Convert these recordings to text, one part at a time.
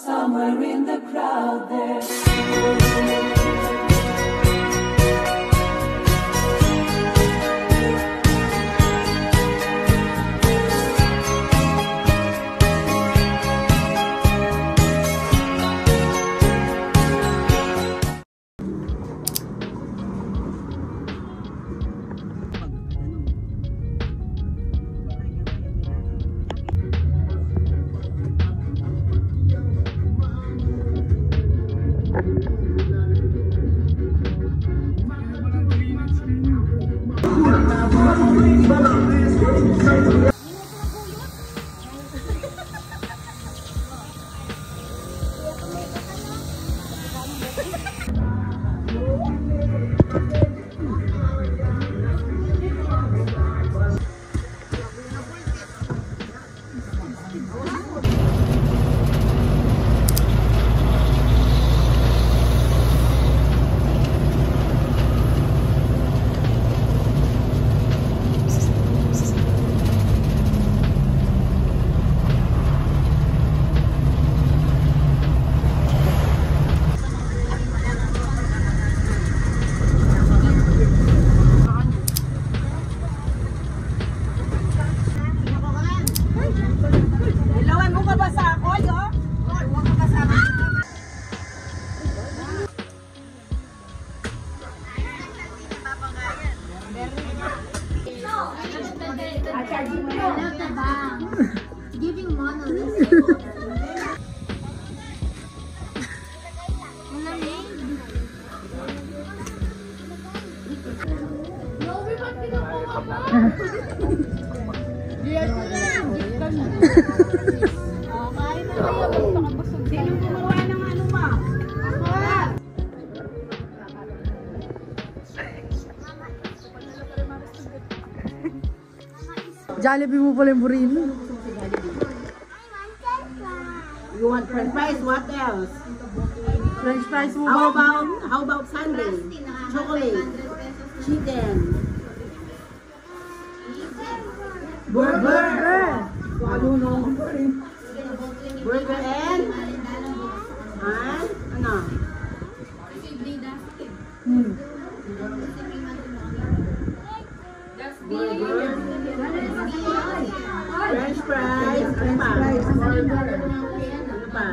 somewhere in the crowd there. Giving monolith. Jollibee mo pala yung burrito. You want French fries? What else? French fries mo How about sundae? Chocolate, chicken, burger, burger and ano? Burger, French fries, ano pa? Ano pa?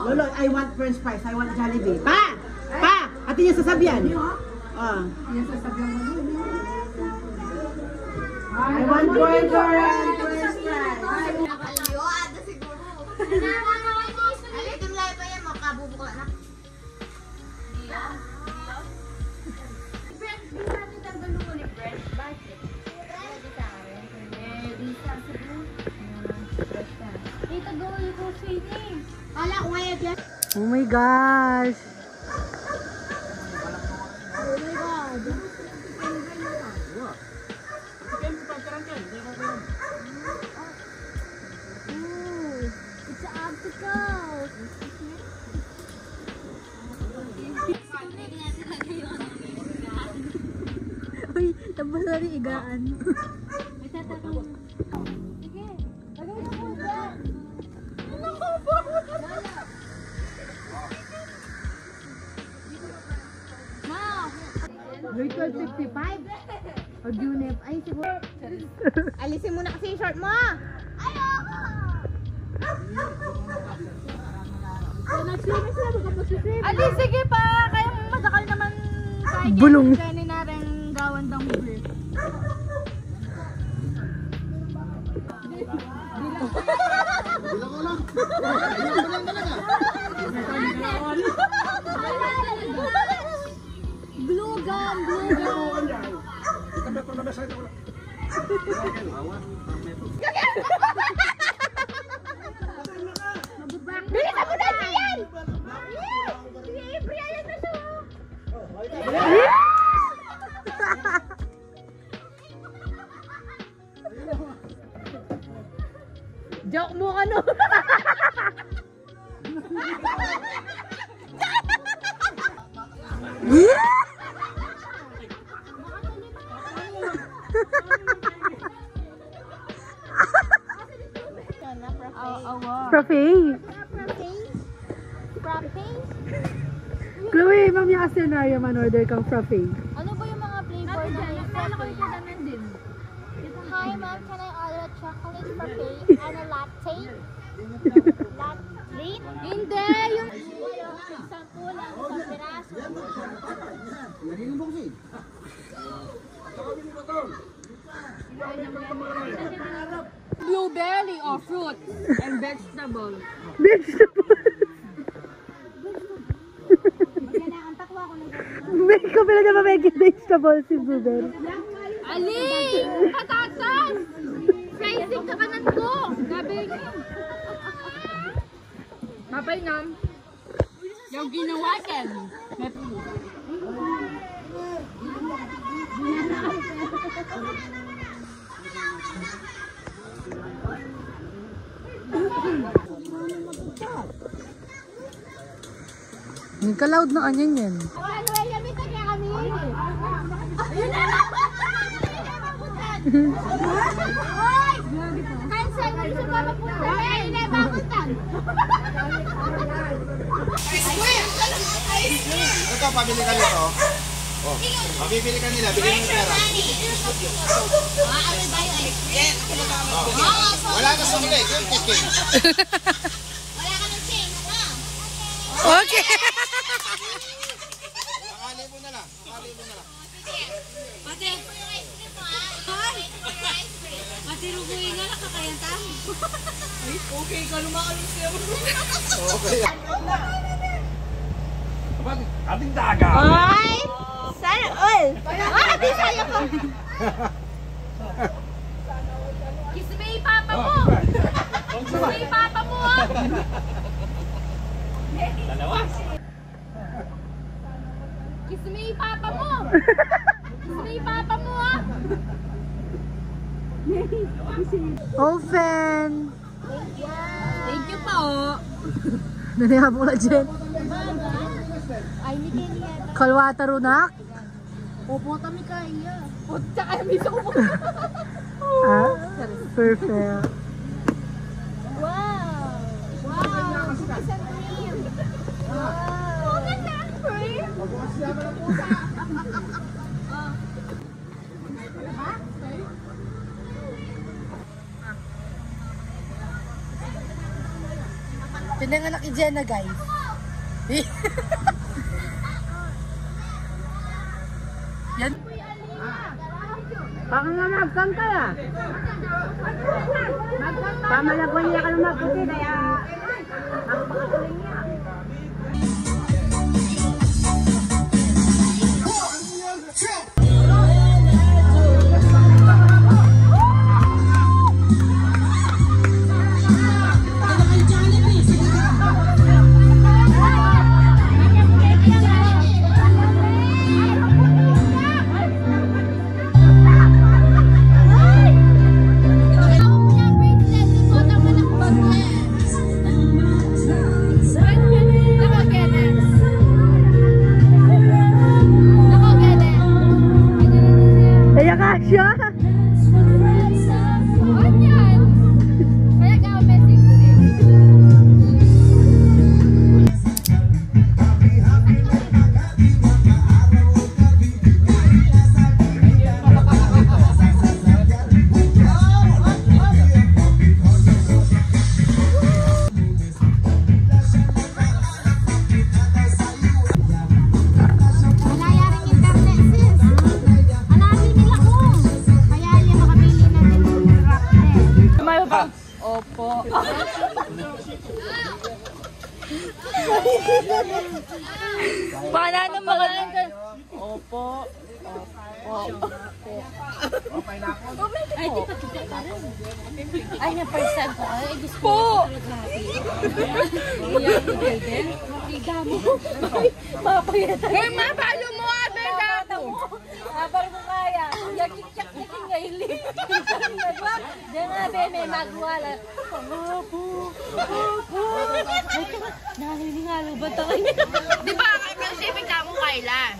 Lolo, I want French fries. I want Jollibee. Pa! Ate niya sasabihan. I want burger and French fries. Ada siguro. Alitin lang pa yan, makabubukla na. Oh my gosh! Oh my god! Ooh, it's an obstacle! Uy, tabas na rin igaan. Sige, lagay na po dyan! Grade 12:55? O Junep? Ay, siguro. Alisin mo na kasi yung short mo! Ayoko! Alis, sige pa! Kaya masakal naman kaya Bulong. kaya ni nareng gawandang brief. Blue gun! Bilisan mo na yan! Si April, ayan na siya! Joke mo ano? Frappe. Frappe? Chloe, mamaya ka scenario man order kang frappe. Ano ba yung mga flavor na may frappe? Hi ma'am, can I order a chocolate frappe and a latte? Latte? Hindi! Yung... Isang kulang, isang piraso. Blueberry or fruit and vegetable. Vegetable. May kabila na ba may vegetable si Blueberry? Ali! Patatas! Slicing ka kanan ko! Gabi! Mapay nam. Yung ginawa ken. Hindi ka loud na anyan yan. Ano ay yamin na kaya kami? Ayun na! Hoy! Cancel mo sa mga punta. Ayun na mapuntan. Ito, pabili ka nito. Oh, mabibili ka nila, bigyan mo pera. Wala ka sa muli, yung chicken. Wala ka ng change, ha? Okay. Nakalibo na lang, nakalibo na lang. Pati. Pati rubuhin nga nakakayantang. Okay. Ating daga. Ay! Sana all! Ah, di sa'yo ko! Kiss me, papa mo! Kiss me, papa mo! Kiss me, papa mo! Kiss me, papa mo! Open. Thank you po! Nangyayabang mo na dyan. Ay, ni Kenny yan. Kalwata runak. Opo, kami kaya. O, tsaka yung miso ko. Ah, perfect. Wow! Wow! Cookies and cream! Wow! Cookies and cream? Pinanganak ni Jenna, guys. Yan. Baka nga magkang ka ya. Pamalagwan niya ka ng magputi, kaya magpakatuloy niya. Kaya ka siya. Opo. Para na mga Opo. Opo. Ay, di pa kita ka rin. Ay, na-percent ko. Ay, gusto ko. Iyan mo, Aiden. Makiga mo. Mapayatan. Ay, mapalo mo, Aben. Habang mo kaya. Yakin ngayon. Diyan nga, be, may magwala. Opo. Opo. Naniningalo ba tayo? Di ba, kay Pacific ka mo kailan?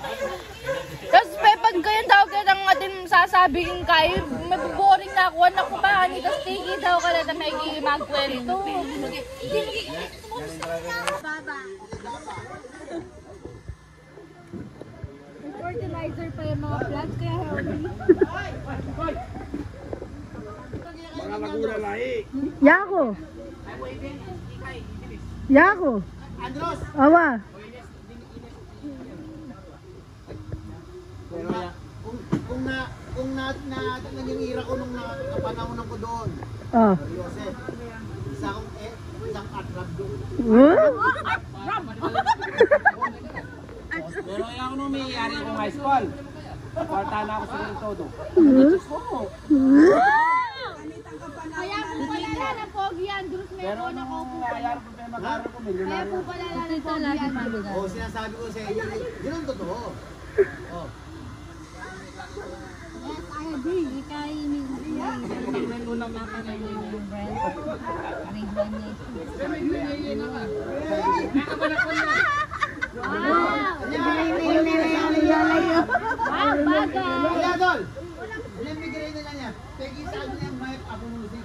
Tapos, pag kayo tawag ka ng atin sasabihin kayo, mabuboring na ako. Anak ko ba? Tapos tiki daw ka na may magkwento. Fertilizer pa yung mga plants kaya healthy. Yako. Yako. Andros! Awa. Kung naging ira ko nung kapanahonan ko doon. Oh. Joseph, isang atrap doon. Pero ayaw nung may iyari akong high school. Kwarta na ako sa todo. Kaya po pala na ng Pogi Andrews Pero meron ako nung po. ayaw ko pa mag-aaral ko, Kaya milyonaryo. po pala na ng Pogi Andrews. Oo, sinasabi ko sa inyo, yun ang totoo. Oh. Yes, I agree. Kainin niya. Wow! Wow, bagay! Kaya Dol, binibigay nila niya. Pegi sa akin yung mic, ako music.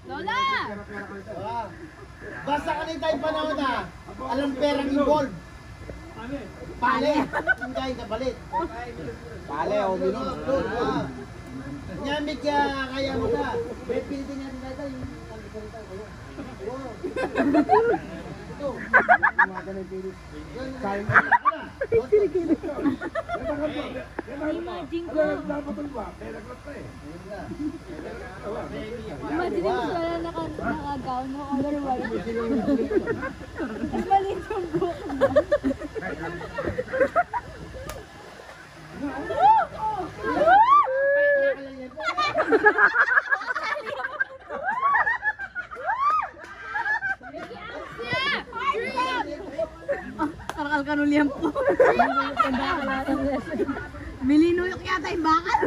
Lola! Basta kanina tayong panahon na, alam perang involved. Pale, hindi ka balit. Pale, o minum. Nyamik kaya mo ka. May piliti niya din tayo. Ito. Umaga na yung pilit. Kaya mo. Imagine ko. Imagine ko wala naka-gown mo color white. Mas maliit yung buhok mo. Karakal kanulihan po. Milinuyok yata yung bakal.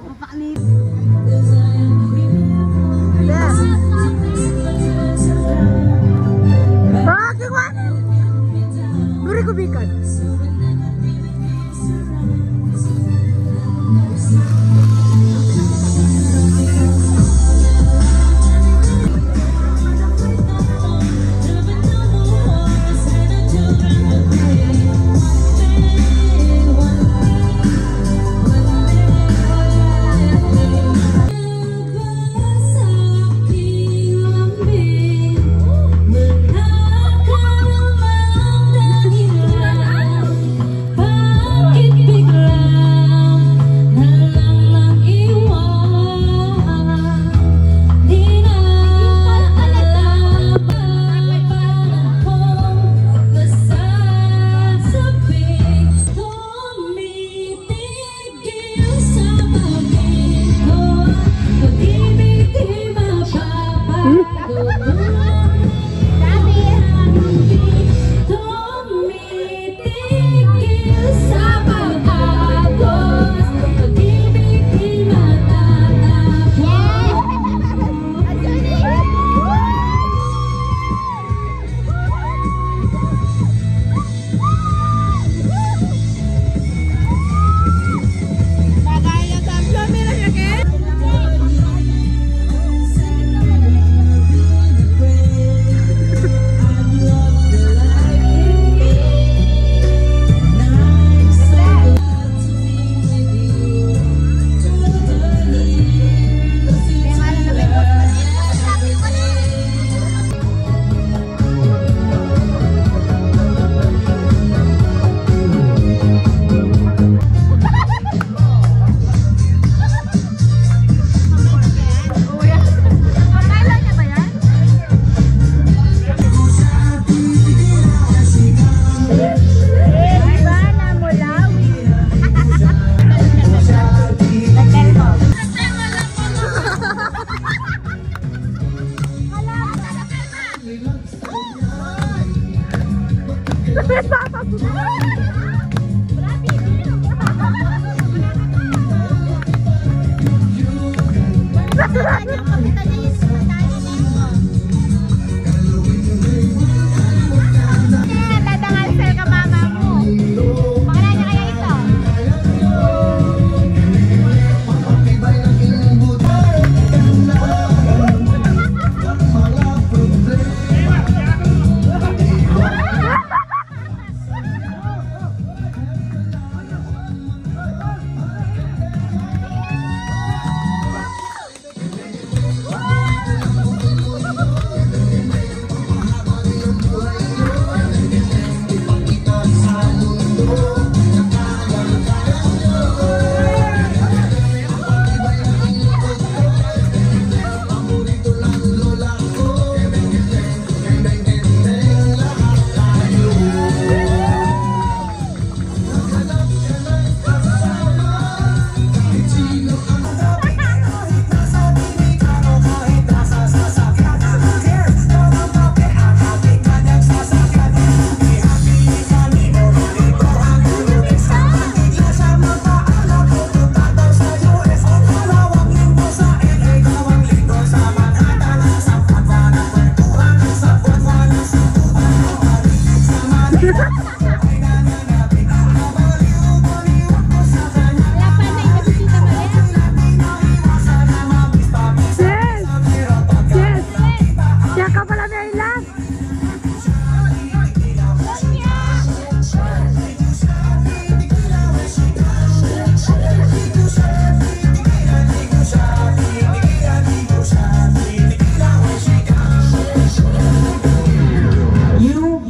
Mapaklit. Bakit ko? Guri ko bikan.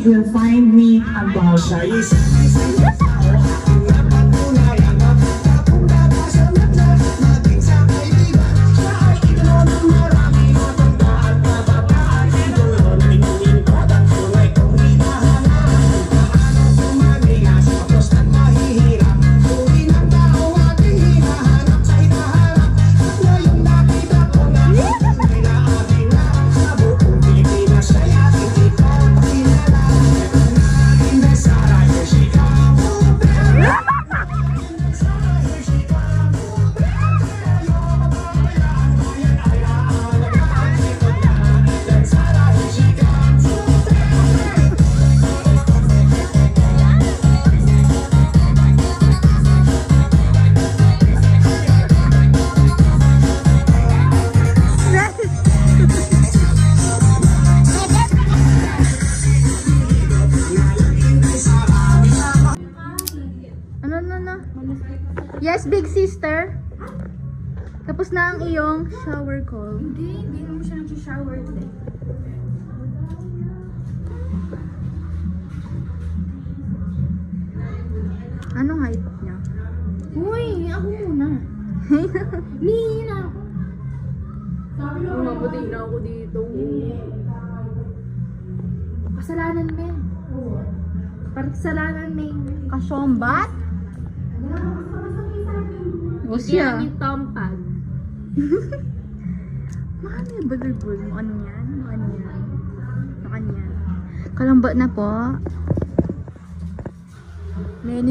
You'll find me about Yes, big sister. Tapos na ang iyong shower call. Hindi mo siya nag-shower today. Anong height niya? Uy, ako muna. Nihina ako. Mabuti na ako dito. Kasalanan, men. Parang kasalanan, men. Kasombat? O siya. Yan yung tompag. Mahal yung balibol. Ano yan? Ano yan? Ano yan? Kalamba na po. May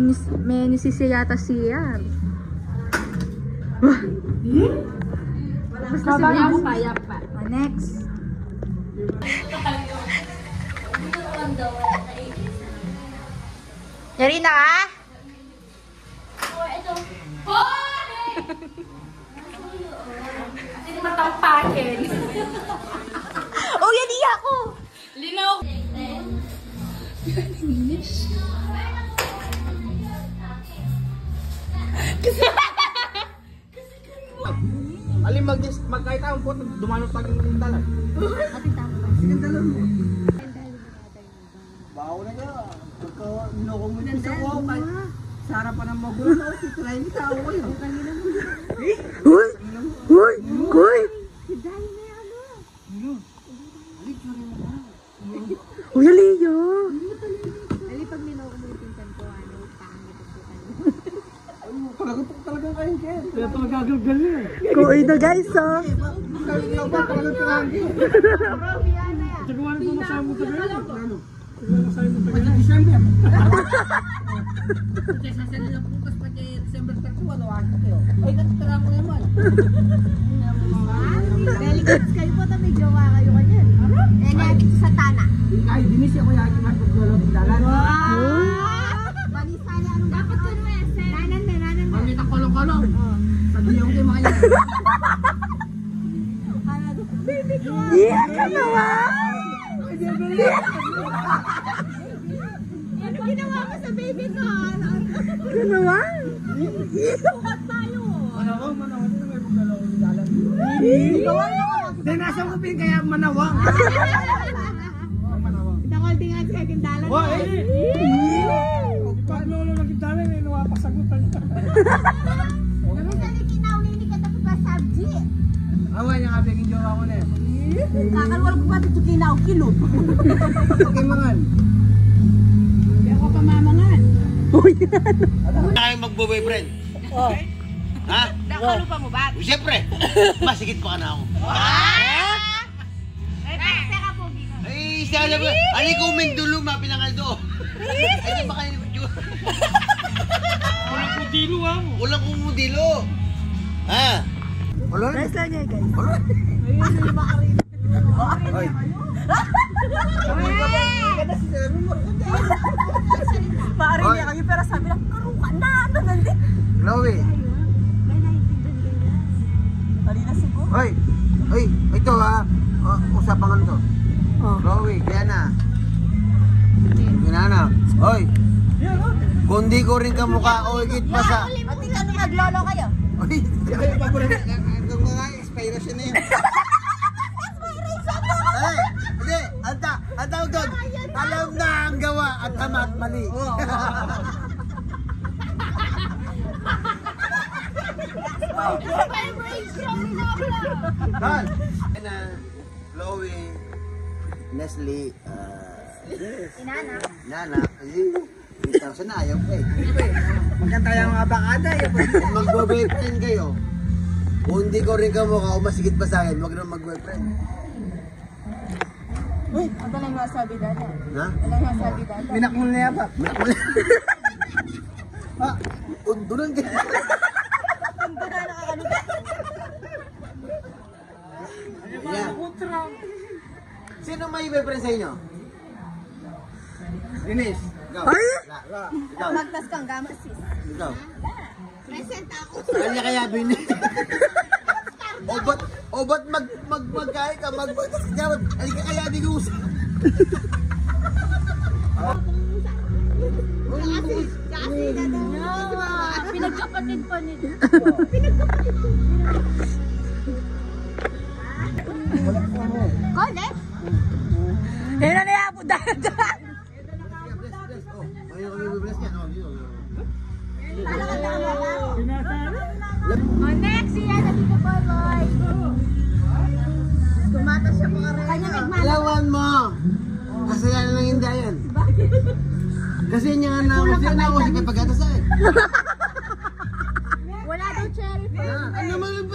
nisisiyata siya. Basta Habang si ako kaya pa. Next. Yari na ka? Hindi matampakin. Oh, yan iya ko! Linaw. Alin kahit ang po, dumanot pag yung dalag. Sige, dalag mo. Bawo na niya. Pagka minoko mo yung isa ko, kahit sa harapan ng magulang ako, titirahin kita ako kayo. Hoy! Hoy! Hoy! Uy, Aliyah! Talagang kayo, Ken. Kaya ito magagagal niya. Kuoy na guys, oh! Kaya ba talagang tirahin? Tagawa na ito masama mo sa gano'n. December. Kasi sa sila ng putas pa kay December 31, wala kayo. Ay, natutara mo naman. Delegates kayo po, may jowa kayo kanyan. Eh, natin sa Tana. Ay, dinis ako yung magpaglalong dalan. Balisali, anong dapat ko naman? Nanan na. Pamita kolong-kolong. Sabi yung kayo mga yan. Baby ko. Iyak ka naman! Ano ginawa mo sa baby ko? Ka naman? Sukat tayo. Manawang, hindi na may paglalong dalan. Gawa mo ka. Hindi, nasa ko pin kaya manawang. Manawang. Nakolting nga sa akin dalan. Wah, pag lolo ng kitala, may nawapasagutan. Naman sa likinaw, hindi ka tapos pa sabji. Awa niya nga biging jowa ko na eh. Kakalwal ko ba ito kinaw kilo? Okay, mangan. Hindi ako pamamangan. Kaya magbo-boyfriend. Oh. Ha? Nakalupa mo ba? Siyempre, masigit pa ka na ako. Teka po, Ay, sana ba? Ali ko Mendulo, mapinangaldo. Ay, di ba kayo nag-jowa? Walang kudilo ha. Walang kumudilo. Ha? Wala? Nice lang niya guys. Ay. Maaari niya kayo pero sabi lang, karuka na, ano nandito? Chloe. Marina sugo. Hoy. Hoy, ito ha. Usapan ano to. Oh. Chloe, kaya na. Ginana. Hoy. Kung di ko rin kamukha o higit pa sa... Pati ka nung naglolo kayo. Hoy, pag mo rin. Hanggang mga inspiration na yun. Ay, hindi. Ang tawag doon. Alam na ang gawa at tama at mali. Don. Chloe, Leslie, Inana. Nana, ito sa naayok eh. Magkanta yung mga bakada. Kung mag-boyfriend kayo, kung hindi ko rin kamukha o masigit pa sa akin, huwag naman mag-boyfriend. Uy, ang talang nga sabi dala. Ha? Talang nga sabi dala. Minak mo na yan pa. Ha? Undunan ka. Yeah. Sino may boyfriend sa inyo? Dinis. Ikaw. Ay! Ikaw. Magtas kang gama sis. Ikaw. Present ako. Kanya kaya bin. O ba't magkaya ka, magpagtas ka niya, ay ka kaya di gusto. Kasi na daw. Pinagkapatid pa nito. Kole? Eh, nanaya po dahil dyan. Ayun kami bibilas niya. Oh, next, siya na dito po, Lloyd. Tumata siya mga rin. Kanya nagmala. Alawan mo! Kasi yan lang hindi yan. Kasi niya nga na ako si Pagata sa akin. Wala daw cherry fruit. Ano Milk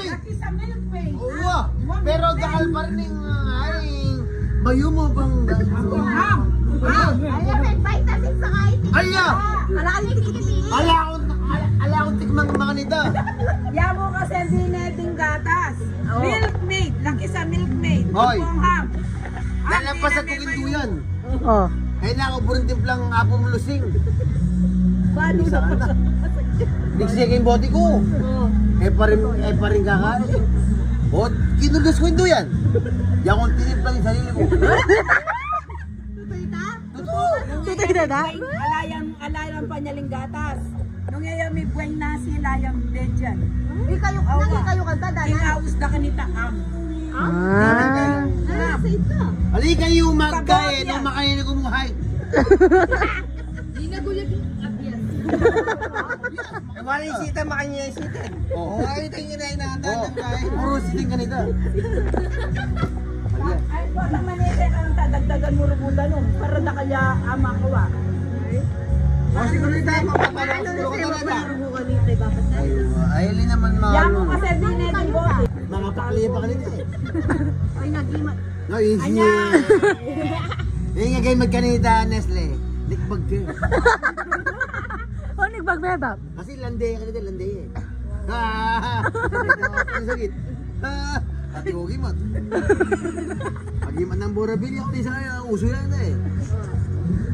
Way? Oo. Pero dahil pa rin yung bayo mo bang... Ayan, may vitamin sa kahit. Aya! Alakalikitin. Ala akong tikmang mga nito. Yamo kasi hindi nating gatas. Milkmaid. Laki sa milkmaid. Hoy. Ham. Lalampas sa kukinduyan. Oh. Ay na ako burin timplang apong lusing. Paano Saan na? Nagsiya yung body ko. Eh pa rin kakain. O, kinulos ko yung yan. Yan kong tinimplang yung sarili ko. Totoo. Tutay na na? Alayang panyaling gatas. Nung iya may buwang nasi layang dedyan. Hindi kayo kanta dahil. Inaus na kanita am. Sa ito. Ali kayo magkain o makain na kumuhay. Hindi nagulat yung abiyas. Wala yung sita, makanya yung sita. Oo. Ay, ito yung inaanatan ng kain. Puro siting ka nito. Ay, ko naman ang tadagdagan mo rubuda nun. Para na kaya ama ko ah. O, siguro ito, mapapanood siguro ka talaga. Ayun naman mga Yamo kasi dinedong bote. mga pakliya pa kanito eh. Ay, nagima. No, easy. Yung nga kayo magkanita, Nestle. Nikbag kayo. O, nagbagbebab. Kasi lande kanita, lande eh. Ang sakit. Ati ko gimat. Pagimat ng borabilya, kasi sa kaya, uso yan na eh.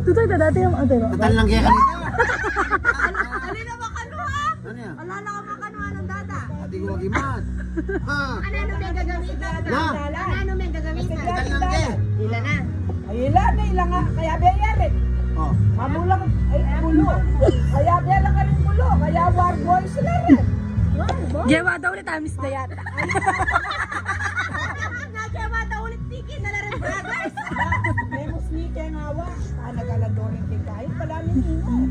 Tutoy na dati yung ate mo. Tatal lang kaya kanita. Ano na makanuha? Ano yan? Wala na ka makanuha ng dada. Ati ko gimat. Ano may gagamitan? Na? Ano may gagamitan? Tatal lang kaya. Ilan na? Ay, ilan na, ilan nga. Kaya biyayari. Oh. Mamulang, ay, bulo. Kaya biyala ka rin bulo. Kaya war boy sila rin. Gewa daw ulit, amis na yata. Nagawa daw ulit tikin na rin brothers. Memos ni kaya ngawa. Nagaladorin din kahit pala ninino.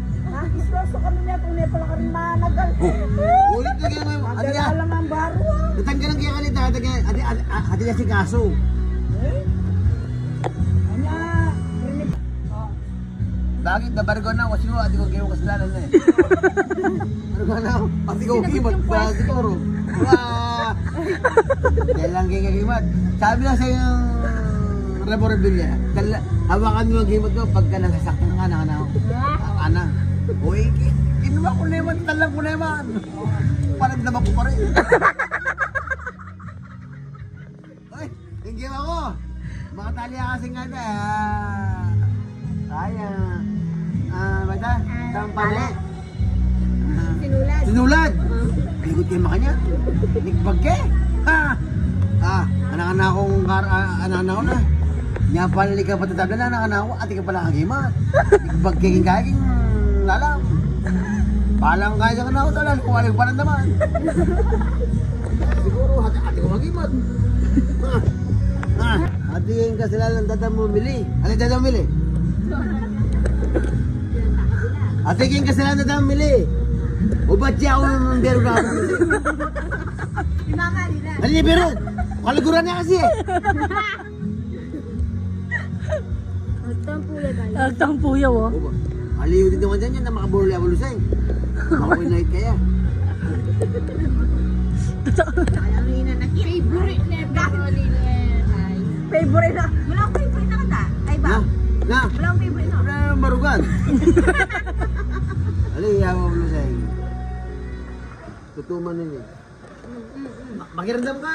Isroso kami niya kung niya pala ka rin managal. Ulit na kaya ngayon. Ati Madala ka. lang ang baro. Datang ka lang kaya kanita. Ati ka si Kaso. Anya, Bakit? Nabargo na. Kasi mo, ati ko kayo kasalanan na eh. Bargo na. Ati ko kimat. Siguro. Dahil lang kaya kimat. Sabi na sa yung laboratory hawakan mo ang kimat mo pagka nasasaktan ka na ana. Uy, inuwa ko na naman. Talang ko na naman. Parang naman ko pa rin. Uy, yung game ako. Mga talya kasi nga na. Kaya. Bata? Tampale. Sinulad. Sinulad. Piligot kayo makanya. Nigbag ke. Ha! Anak-anak akong anak-anak ko na. Nya pala ka patatabla na anak-anak ko. Ati ka pala kagimat. Nigbag ke kaging lalam. Palang kaya ka na ako talan. Kung aling palang naman. Siguro ati ko kagimat. Ati yung kasalanan dada mo mili. Ano dada mo mili? Ati yung kasalanan dada mo mili. O ba't siya ako ng bero ka? Mama nila. Ano niya bero? Kaliguran niya kasi eh. Magtampuya tayo. Nagtampuyaw, oh. Aliw din naman dyan yan na makaburli ako lusay. Makoy night kaya. Alam niyo na favorite na Broly ay. favorite na. Wala akong favorite na kata. Ay ba? Na! Wala akong favorite na. Wala naman barugan. Aliw, yawa mo lusay. Tutuman nila. Makiramdam ka!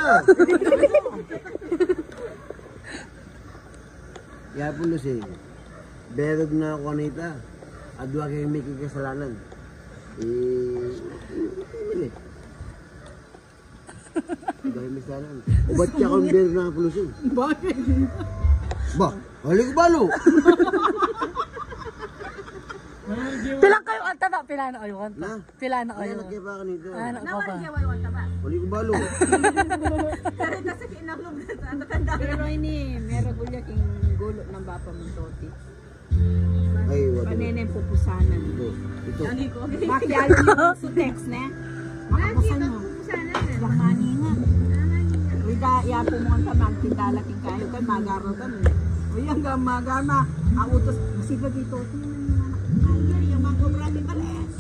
Yapo lusay. Berog na ako kanita. Adwa kayo may kasalanan. Dahil may kasalanan. O ba't siya akong berog na kapulusay? Bakit? Ba? Halik ko balo! Pilang kayo anta na? Pila na kayo anta? Na? Pila na kayo? Kaya nagkaya pa kanito. Ano ka pa? Halik ko balo! Pero kasi kinaklog na sa tanda. Pero ini, meron ko liya king gulo ng bapa mong toti. Ay, wala. Paneneng pupusanan. Ito. Makialo yung sutex na. Makapusan mo. Lang mani nga. Wida, yapo mo ang tamang tindalaking kayo kay magaro ka mo. Uy, hanggang magama. Ang utos, masiba dito. Yung mga kobra ni Bares.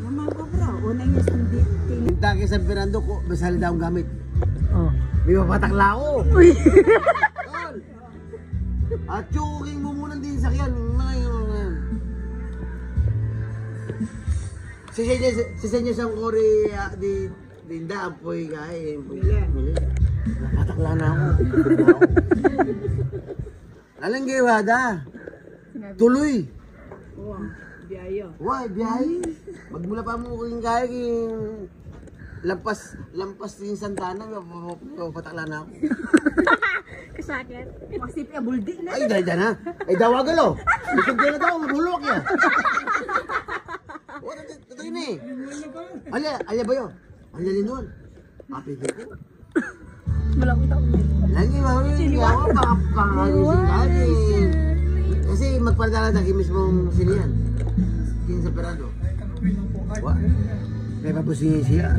Yung mga kobra. Una yung sundi. Pinta kay San Fernando ko, masali daw ang gamit. Oh. May mapatakla ako. Uy! Tol! At choking mo muna din sa kyan. Ngayon. Si Senyo sang kori di Dinda apoy kay. Mili. Napatakla na ako. Alang giwada. Tuloy. Oo, biyayo. Why, biyahe? Magmula pa mo kung kaya king lampas yung Santana, patakla na ako. Kasakit. Masip ya buldi na. Ay, dahil na. Ay, dawagal o. Isip na daw, mahulok yan. O, totoo yun eh. Alya ba yun? Alya din doon. Kapigil ko. Malaki tao. Lagi, mahulog ako, pangalusin ka. Kasi magpaldala na mismong sinihan. King sa Perado. Wa? May papusin siya.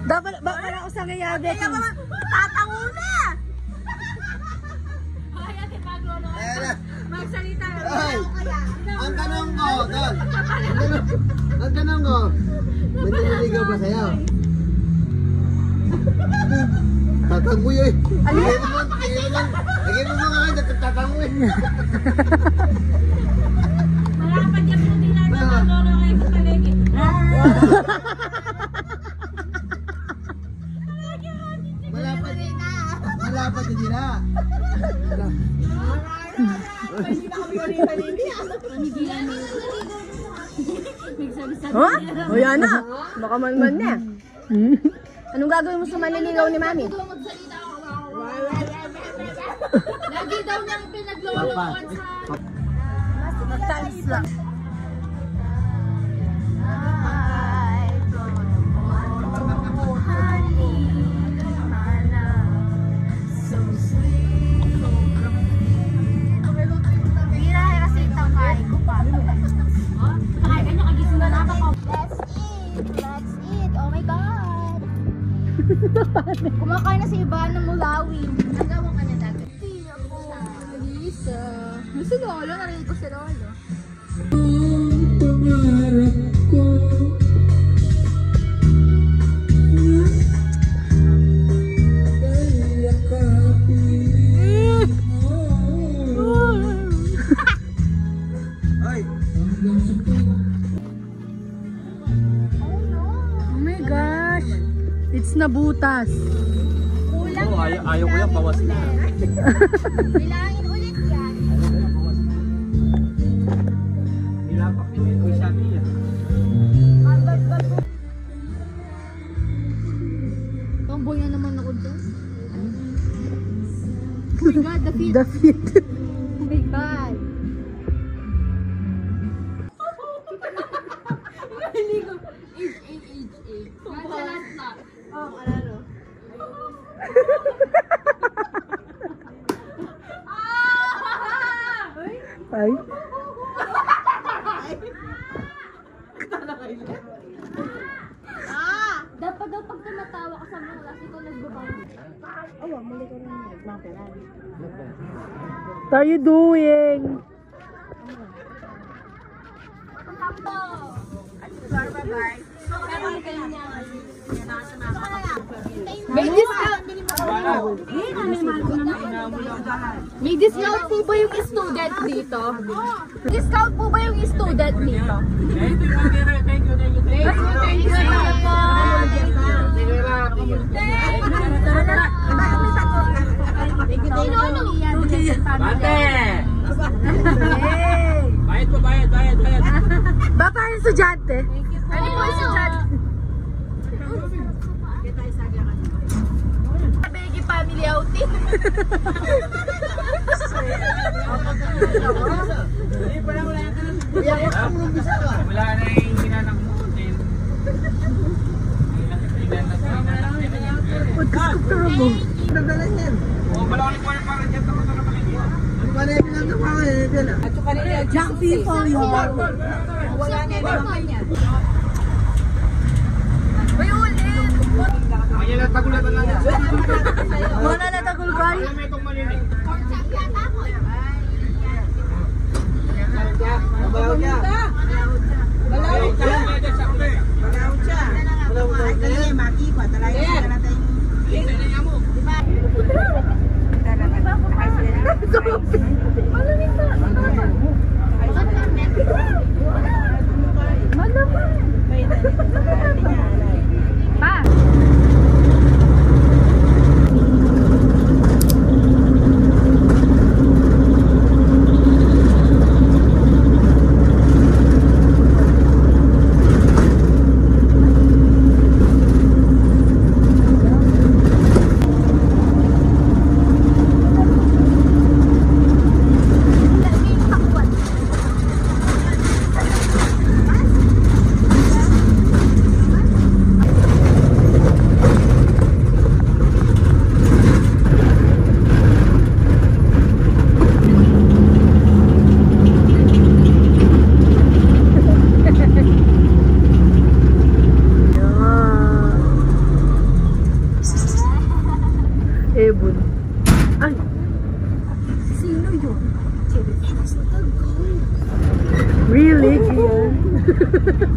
Dapat, baka na ako sa ngayabe. Tatango na! Magsalita na. Ay, ang tanong ko, Tol. Ang tanong ko, ako. May naliligaw ba sa'yo? Tatangoy eh. Lagay mo mga kayo, tatangoy. Malapad yan po din namin ang lolo kayo sa palengke. Malapad na sila. Ha? O yan na. Baka man na. Anong gagawin mo sa manliligaw ni Mami? Lagi daw niyang pinaglolokohan sa... Magtalis lang. Let's eat. Oh my God. Kumakain na si Ivan ng mulawin. Nagawa ka na dati. Hindi ako. Lisa. Si Lolo, narinig ko si Lolo. Ay! Oh my gosh. It's nabutas. Kulang. Oh, ayaw ko yan, bawas na. Bilangin ulit yan. Nilapak ni Kuya Shami yan. Tomboy na naman ako dyan. Oh my God, the feet. The feet. Oh my God. Ay. Dapat daw pag tumatawa ka sa mga ikaw nagbabang. What are you doing? May discount. May discount po ba yung student dito? Discount po ba yung student dito? Thank you, thank you, thank you. Thank you po. Bate! Bayad po, bayad. Baka yung estudyante. Ano po yung estudyante? Begi family outing. Wala na yung hinanak mo. Pagkaskup mo. Nagdalan yan. Oh, malaki po yung parang dyan tama na paligid. Ano ba na yung pinagkawa yan? At yung kanina, Young people yun. wala na yung naman niya. Ayan na, tagulatan lang yan. Wala na tagulgay. Alam mo itong malinig. Mabaw niya. Ayun, kaya dyan sa uli. Bagaw siya. Ay, kaya makipa. Talaga yung natin. Lisa na niya mo. Pa.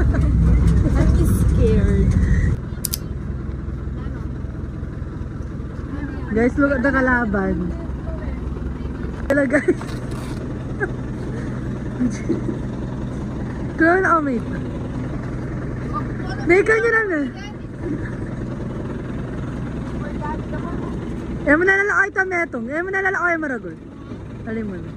I'm scared. Guys, look at the kalaban. Hello guys. Kaya na mate. Maker nyo lang eh. Eh mo nalala kayo tametong. Eh mo nalala kayo maragol. Alim mo na.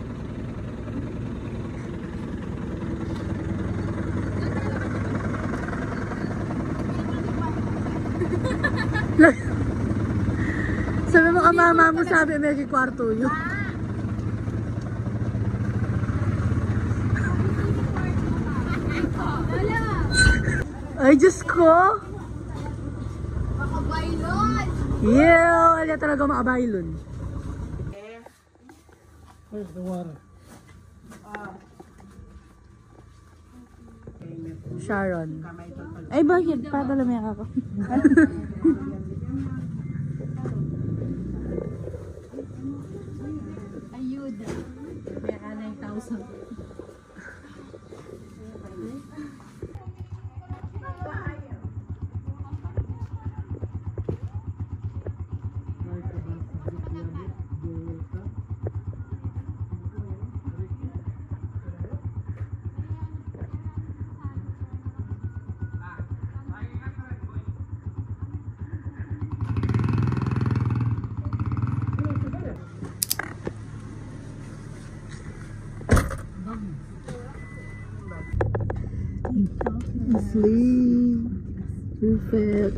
Sabi mo ka mama mo sabi may kwarto yun. Ay, Diyos ko! Makabaylon! Yeah! Ala talaga makabaylon. Where's the water? Sharon. Ay, bakit? Padalamay ako. Ayuda. May ka 9,000. Sleep. Perfect.